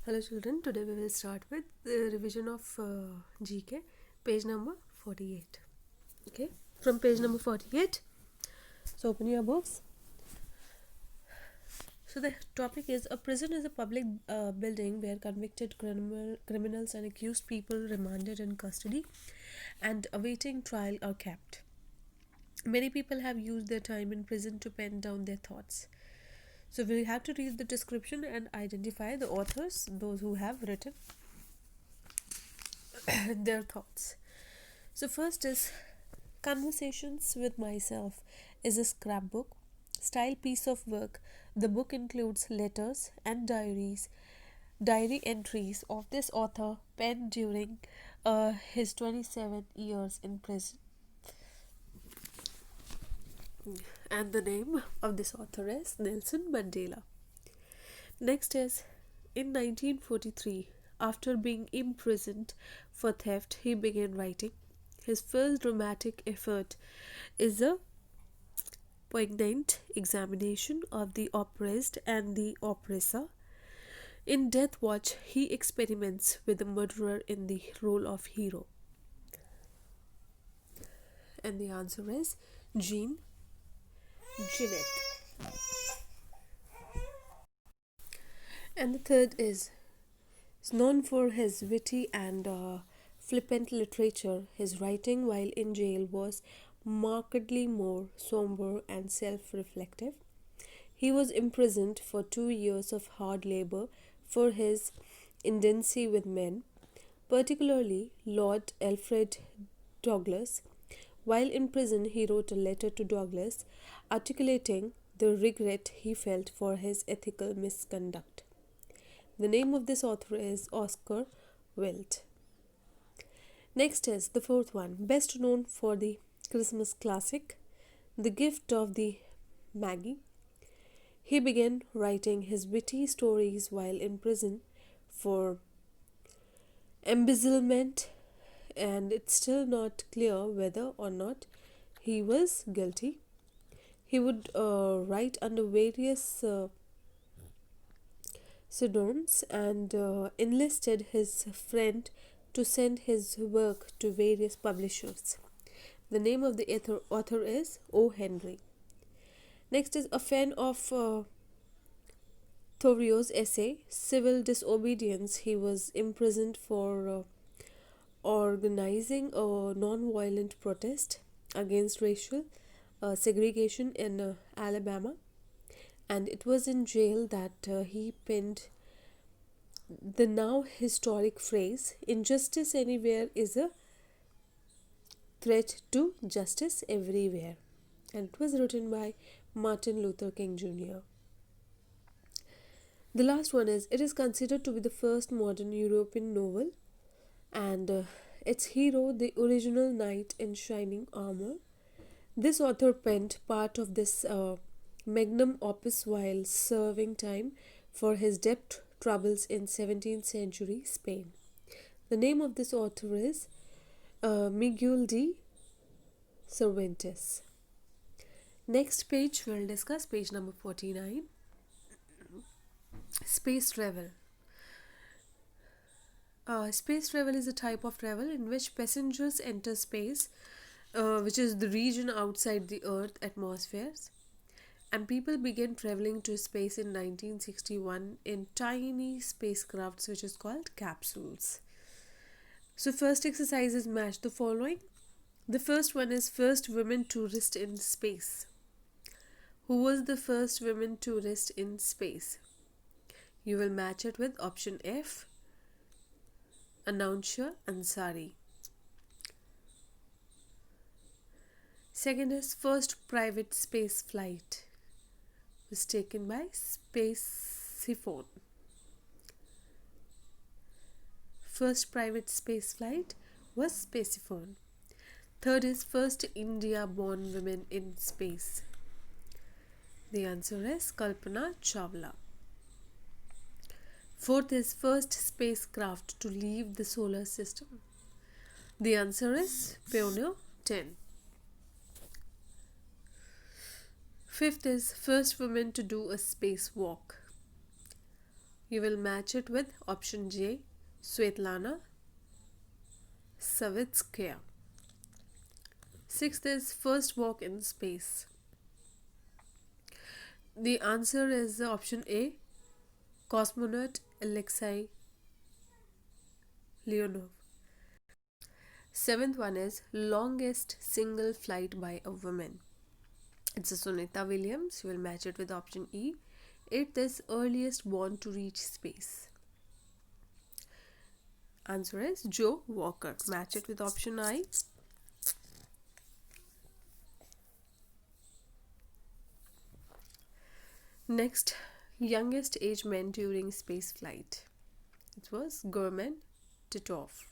Hello children, today we will start with the revision of GK, page number 48. Okay, from page number 48. So open your books. So the topic is a prison is a public building where convicted criminals and accused people remanded in custody and awaiting trial are kept. Many people have used their time in prison to pen down their thoughts. So we have to read the description and identify the authors, those who have written their thoughts. So first is Conversations with Myself is a scrapbook style piece of work. The book includes letters and diary entries of this author penned during his 27 years in prison. And the name of this author is Nelson Mandela. Next is in 1943, after being imprisoned for theft, he began writing. His first dramatic effort is a poignant examination of the oppressed and the oppressor. In Death Watch, he experiments with the murderer in the role of hero. And the answer is Jeanette. And the third is known for his witty and flippant literature. His writing while in jail was markedly more somber and self-reflective. He was imprisoned for 2 years of hard labor for his intimacy with men, particularly Lord Alfred Douglas. While in prison, he wrote a letter to Douglas articulating the regret he felt for his ethical misconduct. The name of this author is Oscar Wilde. Next is the fourth one, best known for the Christmas classic, The Gift of the Maggie. He began writing his witty stories while in prison for embezzlement, and it's still not clear whether or not he was guilty. He would write under various pseudonyms and enlisted his friend to send his work to various publishers. The name of the author is O. Henry. Next is a fan of Thoreau's essay, Civil Disobedience. He was imprisoned for organizing a non-violent protest against racial segregation in Alabama. And it was in jail that he penned the now historic phrase, injustice anywhere is a threat to justice everywhere. And it was written by Martin Luther King Jr. The last one is, it is considered to be the first modern European novel, and its hero, the original knight in shining armor. This author penned part of this magnum opus while serving time for his debt troubles in 17th century Spain. The name of this author is Miguel de Cervantes. Next page we'll discuss page number 49. Space travel. Space travel is a type of travel in which passengers enter space, which is the region outside the Earth atmospheres, and people began traveling to space in 1961 in tiny spacecrafts, which is called capsules. So first exercises match the following. The first one is first women tourist in space. Who was the first women tourist in space? You will match it with option F, Anounsha Ansari. Second is first private space flight was taken by Spacephone. First private space flight was Spacephone. Third is first India-born women in space. The answer is Kalpana Chawla. Fourth is first spacecraft to leave the solar system. The answer is Pioneer 10. Fifth is first woman to do a spacewalk. You will match it with option J, Svetlana Savitskaya. Sixth is first walk in space. The answer is option A, cosmonaut Alexei Leonov. Seventh one is longest single flight by a woman. It's a Sunita Williams. You will match it with option E. Eighth is earliest born to reach space. Answer is Joe Walker. Match it with option I. Next, youngest age men during space flight. It was Gurman Titov.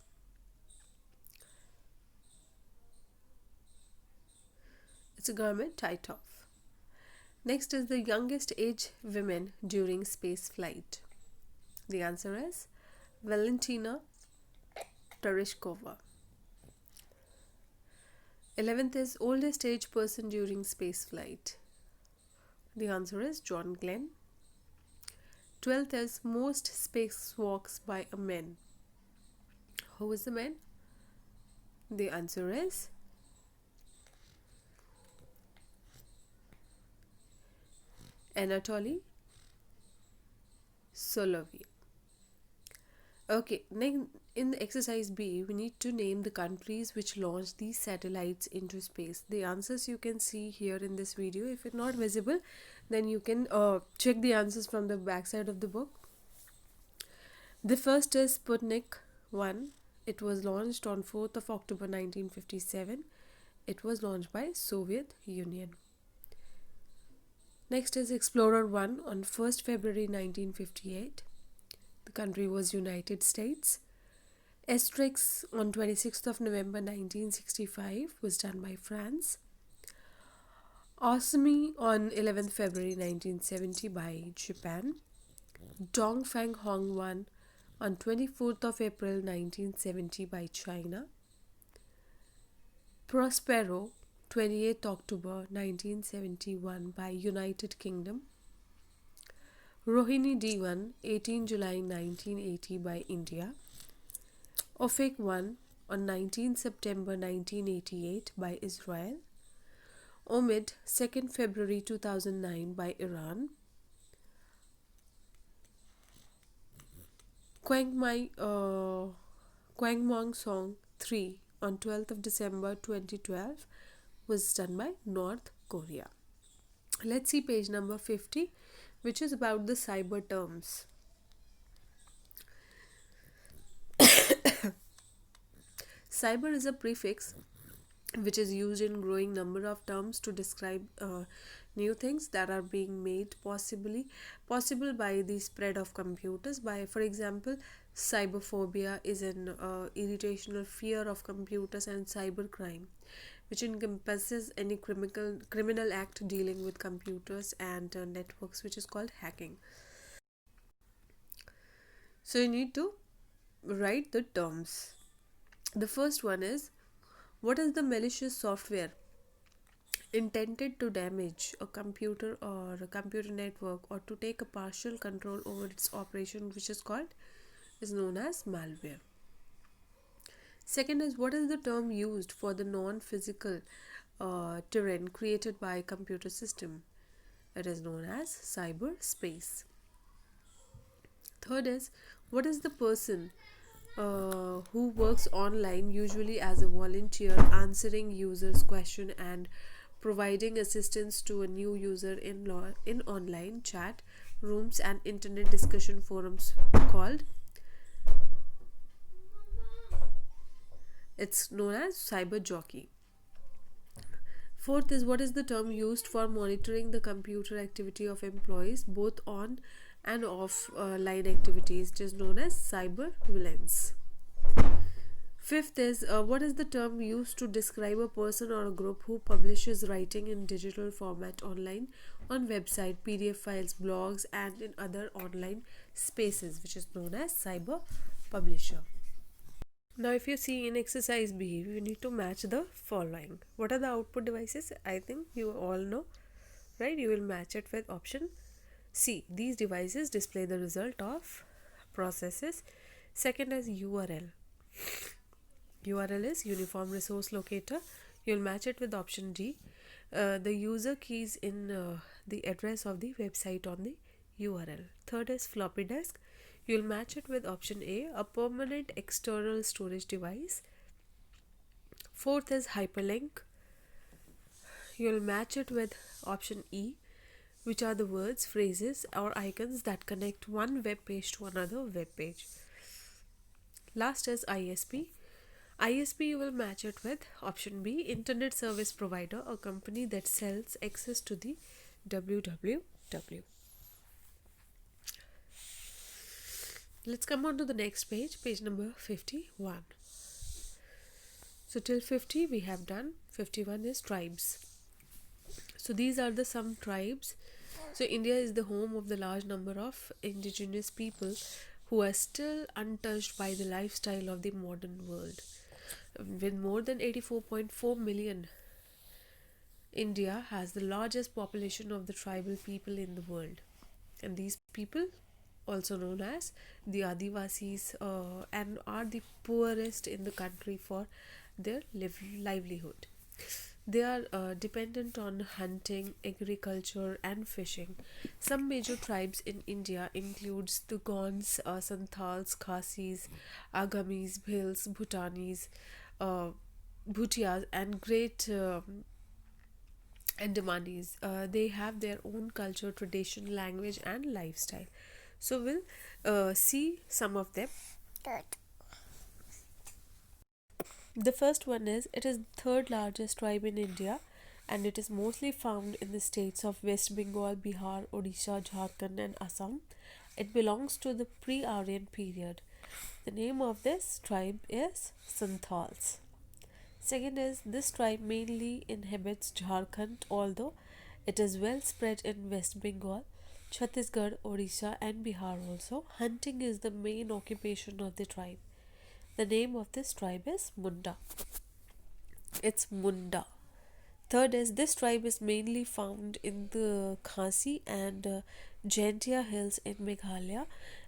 It's a Gurman Titov. Next is the youngest age women during space flight. The answer is Valentina Tereshkova. 11th is oldest age person during space flight. The answer is John Glenn. 12th is most spacewalks by a man. Who is the man? The answer is Anatoly Soloviev. Okay, then in the exercise B, we need to name the countries which launched these satellites into space. The answers you can see here in this video. If it's not visible, then you can check the answers from the back side of the book. The first is Sputnik 1. It was launched on 4th of October 1957. It was launched by Soviet Union. Next is Explorer 1 on 1st February 1958. The country was United States. Asterix on 26th of November 1965 was done by France. Osmi on 11th February 1970 by Japan. Dongfang Hong 1 on 24th of April 1970 by China. Prospero 28th October 1971 by United Kingdom. Rohini D1 18 July 1980 by India. Ofek 1 on 19 September 1988 by Israel. Omid 2nd February 2009 by Iran. Kwangmong Song 3 on 12th of December 2012 was done by North Korea. Let's see page number 50, which is about the cyber terms. Cyber is a prefix which is used in growing number of terms to describe new things that are being made possible by the spread of computers. By, for example, cyberphobia is an irrational fear of computers, and cybercrime, which encompasses any criminal act dealing with computers and networks, which is called hacking. So you need to write the terms. The first one is, what is the malicious software intended to damage a computer or a computer network or to take a partial control over its operation, which is known as malware. Second is, what is the term used for the non-physical terrain created by a computer system? It is known as cyberspace. Third is, what is the person who works online, usually as a volunteer, answering users' question and providing assistance to a new user in online chat rooms and internet discussion forums called? It's known as cyber jockey. Fourth is, what is the term used for monitoring the computer activity of employees, both on and off line activities? It is known as cybervigilance. Fifth is, what is the term used to describe a person or a group who publishes writing in digital format online on website, PDF files, blogs, and in other online spaces, which is known as cyber publisher. Now, if you see in exercise B, you need to match the following. What are the output devices? I think you all know, right? You will match it with option C. These devices display the result of processes. Second is URL. URL is Uniform Resource Locator. You'll match it with option D. The user keys in the address of the website on the URL. Third is floppy disk. You'll match it with option A, a permanent external storage device. Fourth is hyperlink. You'll match it with option E, which are the words, phrases, or icons that connect one web page to another web page. Last is ISP. ISP, you will match it with option B, Internet Service Provider, a company that sells access to the www. Let's come on to the next page, page number 51. So till 50 we have done. 51 is tribes. So these are the some tribes. So India is the home of the large number of indigenous people who are still untouched by the lifestyle of the modern world. With more than 84.4 million, India has the largest population of the tribal people in the world. And these people, also known as the Adivasis, and are the poorest in the country for their livelihood. They are dependent on hunting, agriculture, and fishing. Some major tribes in India includes the Gonds, Santals, Khasis, Agamis, Bhils, Bhutanis, Bhutias, and Great Andamanis. They have their own culture, tradition, language, and lifestyle. So we'll see some of them. The first one is, it is the third largest tribe in India, and it is mostly found in the states of West Bengal, Bihar, Odisha, Jharkhand, and Assam. It belongs to the pre-Aryan period. The name of this tribe is Santals. Second is, this tribe mainly inhabits Jharkhand, although it is well spread in West Bengal, Chhattisgarh, Odisha, and Bihar also. Hunting is the main occupation of the tribe. The name of this tribe is Munda. It's Munda. Third is, this tribe is mainly found in the Khasi and Jaintia hills in Meghalaya,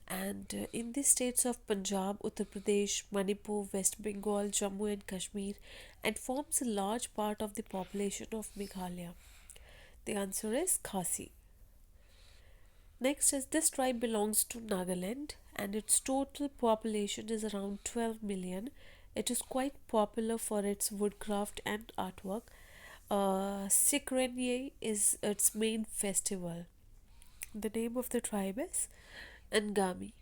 and in the states of Punjab, Uttar Pradesh, Manipur, West Bengal, Jammu and Kashmir, and forms a large part of the population of Meghalaya. The answer is Khasi. Next is, this tribe belongs to Nagaland and its total population is around 12 million. It is quite popular for its woodcraft and artwork. Sikrenye is its main festival. The name of the tribe is Ngami.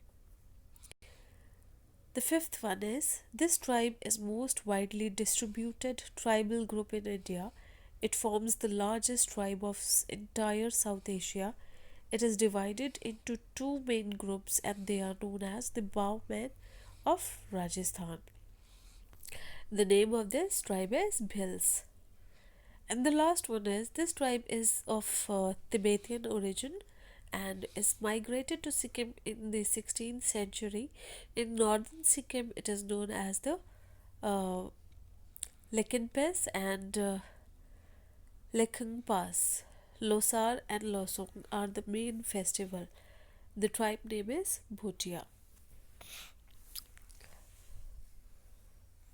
The fifth one is, this tribe is most widely distributed tribal group in India. It forms the largest tribe of entire South Asia. It is divided into two main groups and they are known as the Bowmen of Rajasthan. The name of this tribe is Bhils. And the last one is, this tribe is of Tibetan origin and is migrated to Sikkim in the 16th century. In northern Sikkim, it is known as the uh, Lekinpes and Lekungpas. Losar and Losong are the main festival. The tribe name is Bhutia.